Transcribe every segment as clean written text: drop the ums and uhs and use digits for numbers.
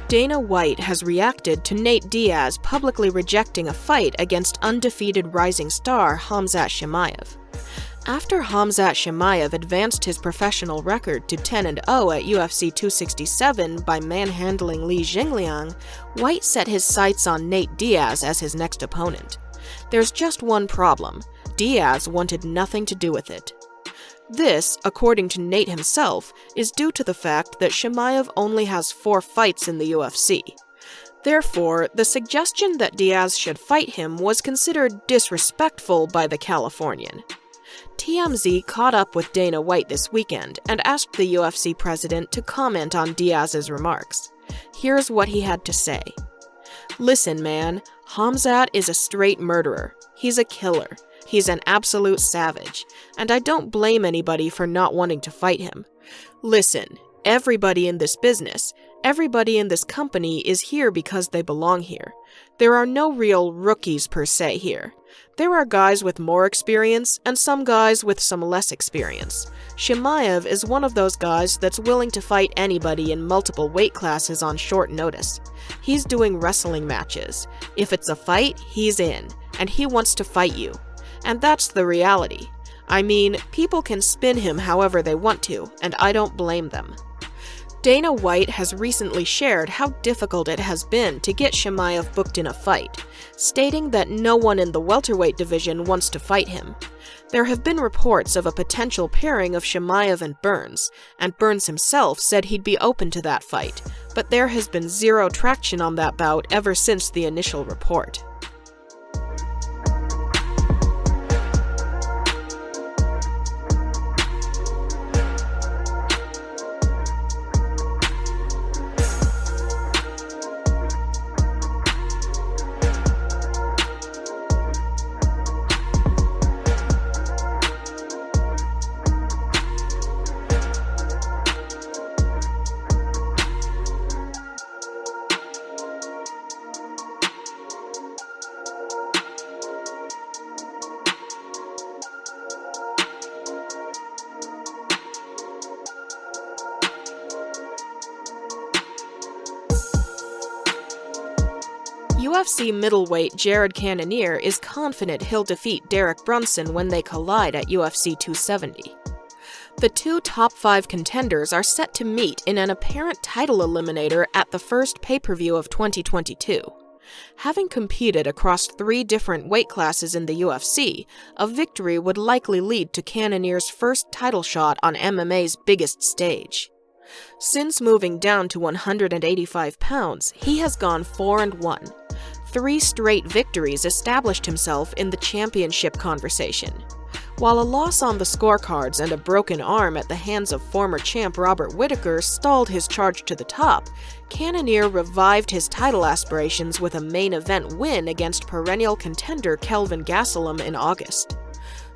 Dana White has reacted to Nate Diaz publicly rejecting a fight against undefeated rising star Khamzat Chimaev. After Khamzat Chimaev advanced his professional record to 10-0 at UFC 267 by manhandling Li Jingliang, White set his sights on Nate Diaz as his next opponent. There's just one problem: Diaz wanted nothing to do with it. This, according to Nate himself, is due to the fact that Chimaev only has 4 fights in the UFC. Therefore, the suggestion that Diaz should fight him was considered disrespectful by the Californian. TMZ caught up with Dana White this weekend and asked the UFC president to comment on Diaz's remarks. Here's what he had to say. "Listen, man, Khamzat is a straight murderer. He's a killer. He's an absolute savage, and I don't blame anybody for not wanting to fight him. Listen, everybody in this business, everybody in this company is here because they belong here. There are no real rookies per se here. There are guys with more experience and some guys with some less experience. Chimaev is one of those guys that's willing to fight anybody in multiple weight classes on short notice. He's doing wrestling matches. If it's a fight, he's in, and he wants to fight you. And that's the reality. I mean, people can spin him however they want to, and I don't blame them." Dana White has recently shared how difficult it has been to get Chimaev booked in a fight, stating that no one in the welterweight division wants to fight him. There have been reports of a potential pairing of Chimaev and Burns himself said he'd be open to that fight, but there has been zero traction on that bout ever since the initial report. UFC middleweight Jared Cannonier is confident he'll defeat Derek Brunson when they collide at UFC 270. The two top 5 contenders are set to meet in an apparent title eliminator at the first pay-per-view of 2022. Having competed across 3 different weight classes in the UFC, a victory would likely lead to Cannonier's first title shot on MMA's biggest stage. Since moving down to 185 pounds, he has gone 4-1. 3 straight victories established himself in the championship conversation. While a loss on the scorecards and a broken arm at the hands of former champ Robert Whittaker stalled his charge to the top, Cannonier revived his title aspirations with a main event win against perennial contender Kelvin Gastelum in August.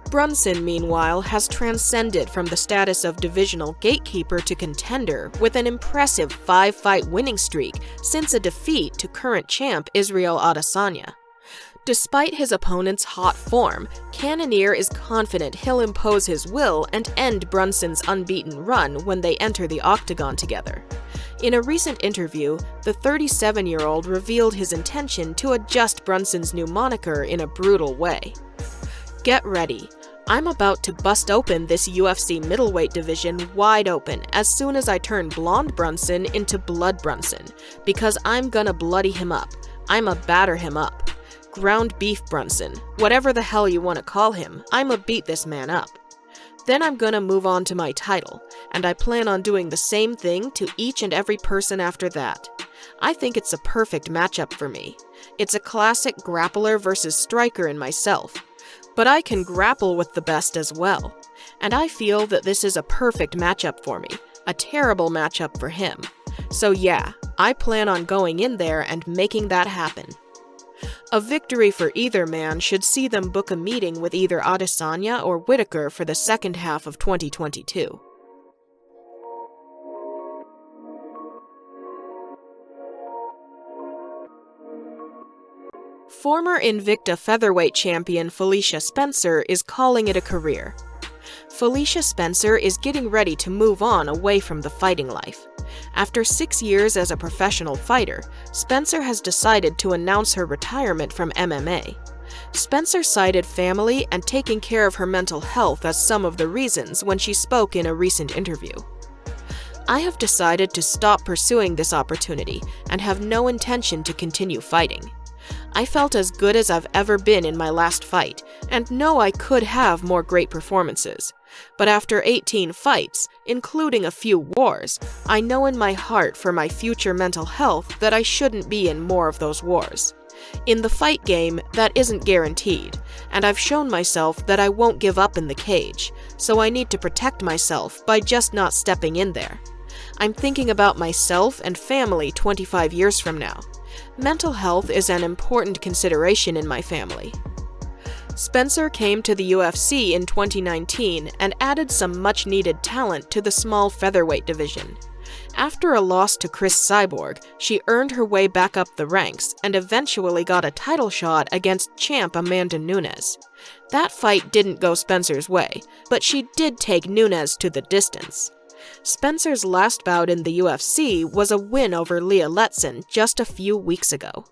Brunson, meanwhile, has transcended from the status of divisional gatekeeper to contender with an impressive 5-fight winning streak since a defeat to current champ Israel Adesanya. Despite his opponent's hot form, Cannonier is confident he'll impose his will and end Brunson's unbeaten run when they enter the octagon together. In a recent interview, the 37-year-old revealed his intention to adjust Brunson's new moniker in a brutal way. "Get ready. I'm about to bust open this UFC middleweight division wide open as soon as I turn Blonde Brunson into Blood Brunson, because I'm gonna bloody him up. I'ma batter him up. Ground beef Brunson, whatever the hell you want to call him, I'ma beat this man up. Then I'm gonna move on to my title, and I plan on doing the same thing to each and every person after that. I think it's a perfect matchup for me. It's a classic grappler versus striker in myself. But I can grapple with the best as well. And I feel that this is a perfect matchup for me, a terrible matchup for him. So yeah, I plan on going in there and making that happen." A victory for either man should see them book a meeting with either Adesanya or Whittaker for the second half of 2022. Former Invicta featherweight champion Felicia Spencer is calling it a career. Felicia Spencer is getting ready to move on away from the fighting life. After 6 years as a professional fighter, Spencer has decided to announce her retirement from MMA. Spencer cited family and taking care of her mental health as some of the reasons when she spoke in a recent interview. "I have decided to stop pursuing this opportunity and have no intention to continue fighting. I felt as good as I've ever been in my last fight, and know I could have more great performances. But after 18 fights, including a few wars, I know in my heart for my future mental health that I shouldn't be in more of those wars. In the fight game, that isn't guaranteed, and I've shown myself that I won't give up in the cage, so I need to protect myself by just not stepping in there. I'm thinking about myself and family 25 years from now. Mental health is an important consideration in my family." Spencer came to the UFC in 2019 and added some much-needed talent to the small featherweight division. After a loss to Chris Cyborg, she earned her way back up the ranks and eventually got a title shot against champ Amanda Nunes. That fight didn't go Spencer's way, but she did take Nunes to the distance. Spencer's last bout in the UFC was a win over Leah Letson just a few weeks ago.